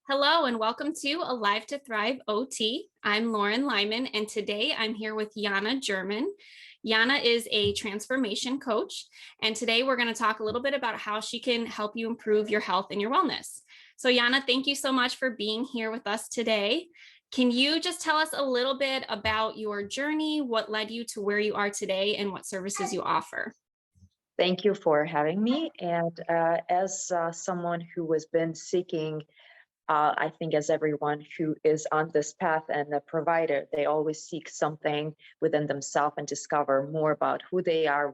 Hello and welcome to Alive to Thrive OT. I'm Lauren Lyman and today I'm here with Yana German. Yana is a transformation coach and today we're going to talk a little bit about how she can help you improve your health and your wellness. So Yana, thank you so much for being here with us today. Can you just tell us a little bit about your journey, what led you to where you are today and what services you offer? Thank you for having me. And as someone who has been seeking, I think as everyone who is on this path and a provider, they always seek something within themselves and discover more about who they are,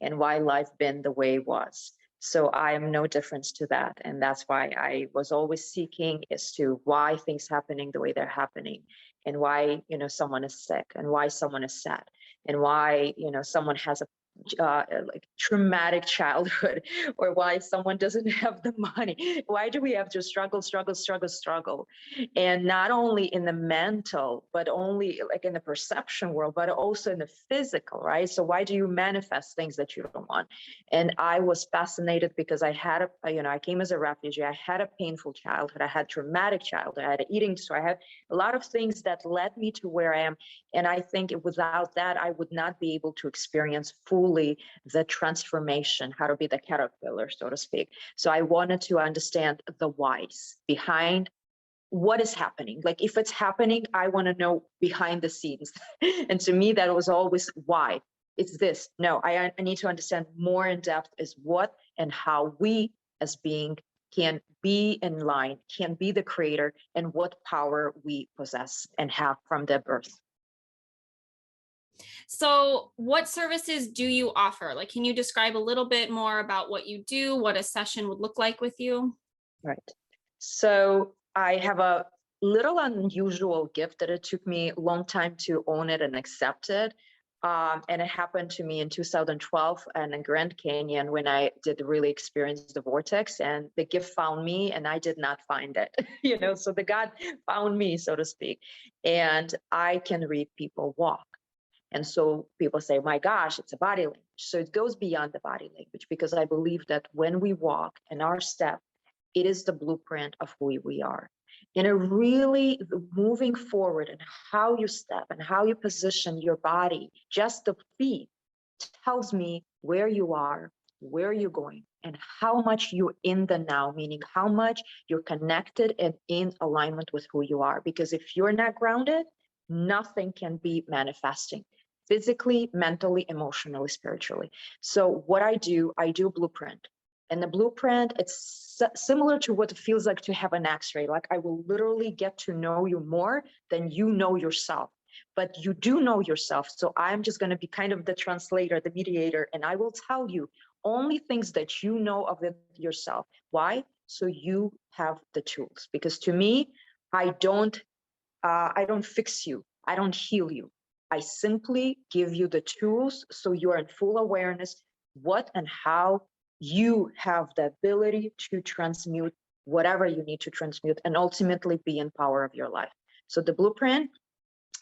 and why life been the way it was. So I am no difference to that. And that's why I was always seeking as to why things happening the way they're happening and why, someone is sick and why someone is sad and why, someone has a like traumatic childhood or why someone doesn't have the money. Why do we have to struggle, and not only in the mental but only like in the perception world but also in the physical, right? So why do you manifest things that you don't want? And I was fascinated because I had I came as a refugee. I had a painful childhood, I had traumatic childhood, I had an eating disorder, I had a lot of things that led me to where I am. And I think without that I would not be able to experience fully the transformation, how to be the caterpillar, so to speak. So I wanted to understand the whys behind what is happening. Like if it's happening, I want to know behind the scenes. And to me, that was always why. It's this. No, I need to understand more in depth is what and how we as being can be in line, can be the creator, and what power we possess and have from the birth. So what services do you offer? Like, can you describe a little bit more about what you do, what a session would look like with you? Right. So I have a little unusual gift that it took me a long time to own it and accept it. And it happened to me in 2012 and in Grand Canyon when I did really experience the vortex, and the gift found me and I did not find it, so the God found me, so to speak. And I can read people walk. And so people say, my gosh, it's a body language. So it goes beyond the body language because I believe that when we walk and our step, it is the blueprint of who we are. And it really moving forward and how you step and how you position your body, just the feet, tells me where you are, where you're going, and how much you're in the now, meaning how much you're connected and in alignment with who you are. Because if you're not grounded, nothing can be manifesting physically, mentally, emotionally, spiritually. So what I do blueprint. And the blueprint, it's similar to what it feels like to have an x-ray. Like I will literally get to know you more than you know yourself. But you do know yourself. So I'm just going to be kind of the translator, the mediator, and I will tell you only things that you know of it yourself. Why? So you have the tools. Because to me, I don't fix you. I don't heal you. I simply give you the tools so you're in full awareness what and how you have the ability to transmute whatever you need to transmute and ultimately be in power of your life. So the blueprint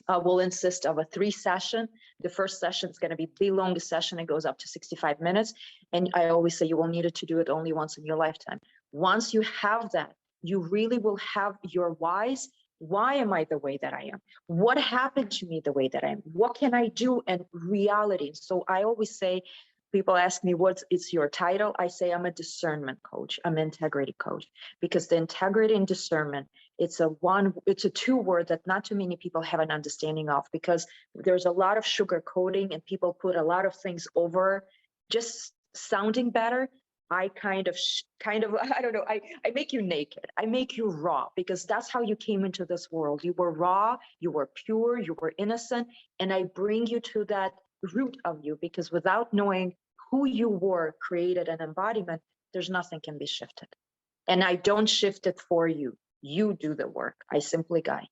will insist of a 3-session. The first session is going to be the longest session. It goes up to 65 minutes. And I always say you will need to do it only once in your lifetime. Once you have that, you really will have your whys. Why am I the way that I am? What happened to me the way that I am? What can I do in reality? So I always say, people ask me, is your title? I say, I'm a discernment coach. I'm an integrity coach, because the integrity and discernment, it's a 2-word that not too many people have an understanding of, because there's a lot of sugar coating and people put a lot of things over just sounding better. I kind of, I don't know, I make you naked. I make you raw, because that's how you came into this world. You were raw, you were pure, you were innocent. And I bring you to that root of you, because without knowing who you were, created an embodiment, there's nothing can be shifted. And I don't shift it for you. You do the work. I simply guide.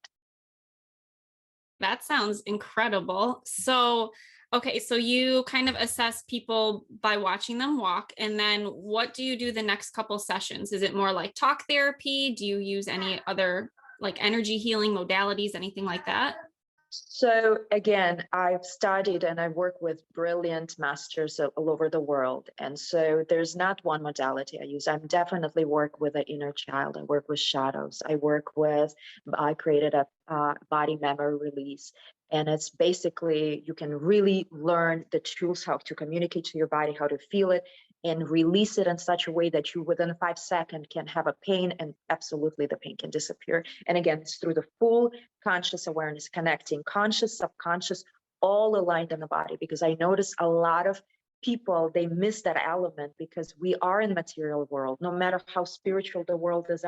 That sounds incredible. So, okay, so you kind of assess people by watching them walk. And then what do you do the next couple sessions? Is it more like talk therapy? Do you use any other like energy healing modalities, anything like that? So again, I've studied and I work with brilliant masters all over the world. And so there's not one modality I use. I definitely work with the inner child. I work with shadows. I created a body memory release. And it's basically, you can really learn the tools, how to communicate to your body, how to feel it, and release it in such a way that you within 5 seconds can have a pain, and absolutely the pain can disappear. And again, it's through the full conscious awareness, connecting conscious, subconscious, all aligned in the body. Because I notice a lot of people, they miss that element because we are in material world. No matter how spiritual the world is,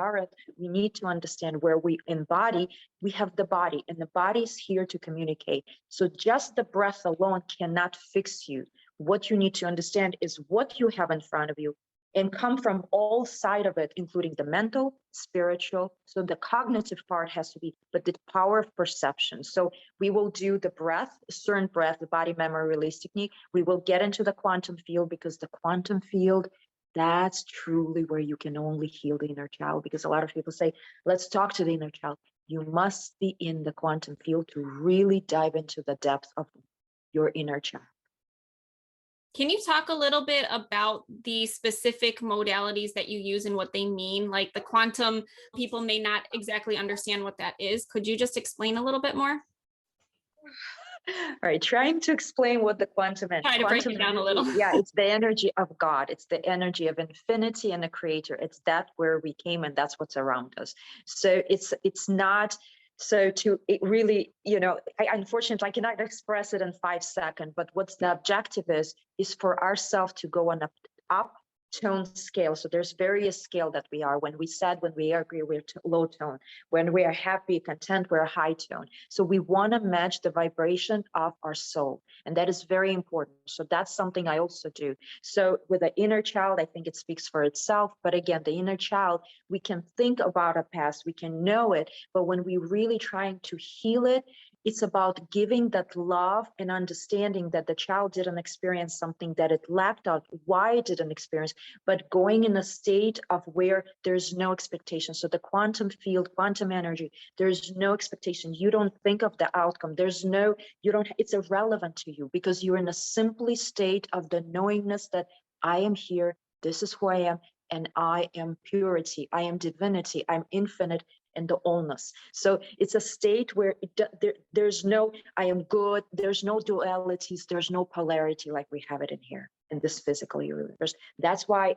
we need to understand where we embody. We have the body, and the body is here to communicate. So just the breath alone cannot fix you. What you need to understand is what you have in front of you, and come from all side of it, including the mental, spiritual. So the cognitive part has to be, but the power of perception. So we will do the breath, a certain breath, the body memory release technique. We will get into the quantum field, because the quantum field, that's truly where you can only heal the inner child. Because a lot of people say, let's talk to the inner child. You must be in the quantum field to really dive into the depth of your inner child. Can you talk a little bit about the specific modalities that you use and what they mean? Like the quantum, people may not exactly understand what that is. Could you just explain a little bit more? All right, trying to explain what the quantum is. Try to break it down a little. Yeah, it's the energy of God. It's the energy of infinity and the creator. It's that where we came, and that's what's around us. So it's not, so to it really, unfortunately, I cannot express it in 5 seconds, but what's the objective is for ourselves to go on up tone scale. So there's various scale that we are. When we are angry, we're low tone. When we are happy, content, we're high tone. So we want to match the vibration of our soul. And that is very important. So that's something I also do. So with the inner child, I think it speaks for itself. But again, the inner child, we can think about our past, we can know it. But when we really trying to heal it, it's about giving that love and understanding that the child didn't experience something that it lacked out, why it didn't experience, but going in a state of where there's no expectation. So the quantum field, quantum energy, there's no expectation. You don't think of the outcome. It's irrelevant to you, because you're in a simply state of the knowingness that I am here, this is who I am, and I am purity, I am divinity, I'm infinite, and the allness. So it's a state where there's no, I am good, there's no dualities, there's no polarity like we have it in here, in this physical universe. That's why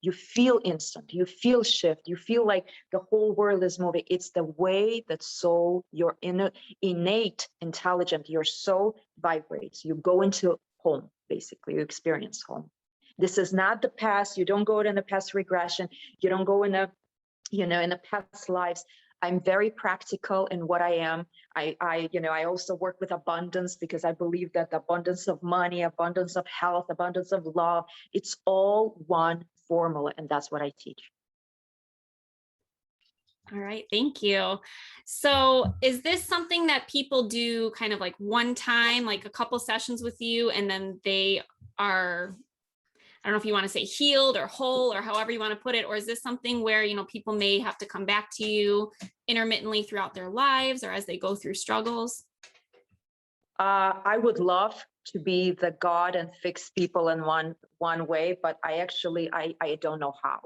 you feel instant, you feel shift, you feel like the whole world is moving. It's the way that soul, your innate intelligent, your soul vibrates. You go into home, basically, you experience home. This is not the past. You don't go in the past regression. You don't go in the past lives. I'm very practical in what I am. I also work with abundance, because I believe that the abundance of money, abundance of health, abundance of love, it's all one formula, and that's what I teach. All right, thank you. So is this something that people do kind of like one time, like a couple sessions with you, and then they are, I don't know if you want to say healed or whole or however you want to put it, or is this something where, people may have to come back to you intermittently throughout their lives or as they go through struggles? I would love to be the God and fix people in one way, but I don't know how.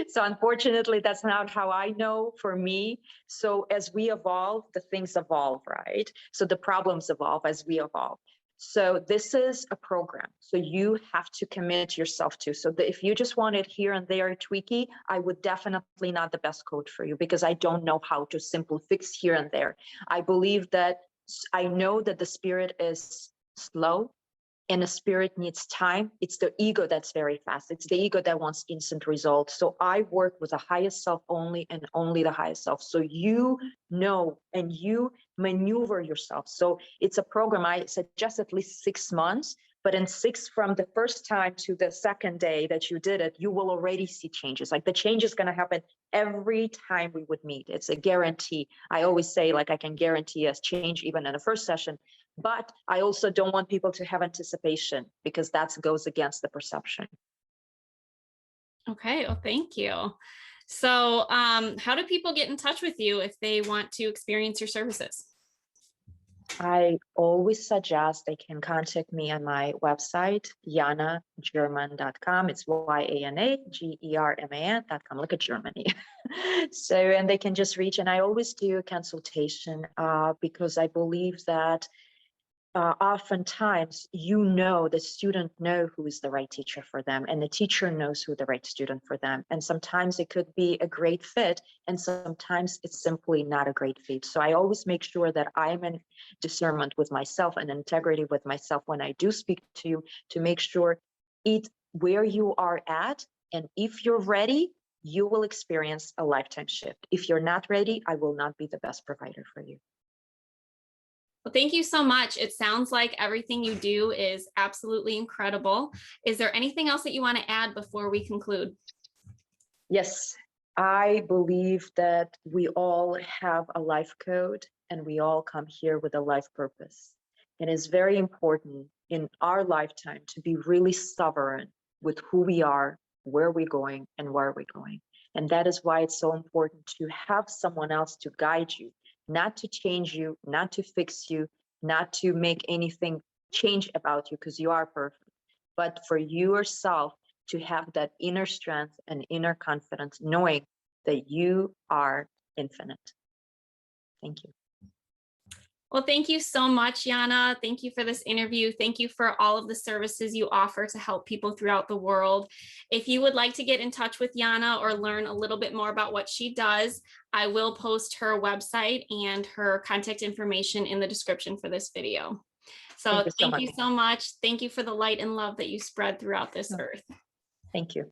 So unfortunately, that's not how I know for me. So as we evolve, the things evolve, right? So the problems evolve as we evolve. So this is a program. So you have to commit yourself to. So if you just want it here and there tweaky, I would definitely not the best coach for you, because I don't know how to simply fix here and there. I know that the spirit is slow, and the spirit needs time. It's the ego that's very fast. It's the ego that wants instant results. So I work with the highest self only, and only the highest self. So you know, and you maneuver yourself. So it's a program. I suggest at least 6 months, but from the first time to the second day that you did it, you will already see changes. Like the change is going to happen every time we would meet. It's a guarantee. I always say, like, I can guarantee us change even in the first session. But I also don't want people to have anticipation, because that goes against the perception. Okay, well, thank you. So how do people get in touch with you if they want to experience your services? I always suggest they can contact me on my website, yanagerman.com. It's YANAGERMAN.com. Look at Germany. So, and they can just reach, and I always do a consultation because I believe that oftentimes, the student know who is the right teacher for them, and the teacher knows who the right student for them. And sometimes it could be a great fit, and sometimes it's simply not a great fit. So I always make sure that I'm in discernment with myself and integrity with myself when I do speak to you, to make sure where you are at, and if you're ready, you will experience a lifetime shift. If you're not ready, I will not be the best provider for you. Well, thank you so much. It sounds like everything you do is absolutely incredible. Is there anything else that you want to add before we conclude? Yes, I believe that we all have a life code and we all come here with a life purpose. It is very important in our lifetime to be really sovereign with who we are, where we're going, and where we're going. And that is why it's so important to have someone else to guide you, not to change you, not to fix you, not to make anything change about you because you are perfect, but for yourself to have that inner strength and inner confidence, knowing that you are infinite. Thank you. Well, thank you so much, Yana. Thank you for this interview. Thank you for all of the services you offer to help people throughout the world. If you would like to get in touch with Yana or learn a little bit more about what she does, I will post her website and her contact information in the description for this video. So Thank you so thank much. you so much. Thank you for the light and love that you spread throughout this earth. Thank you.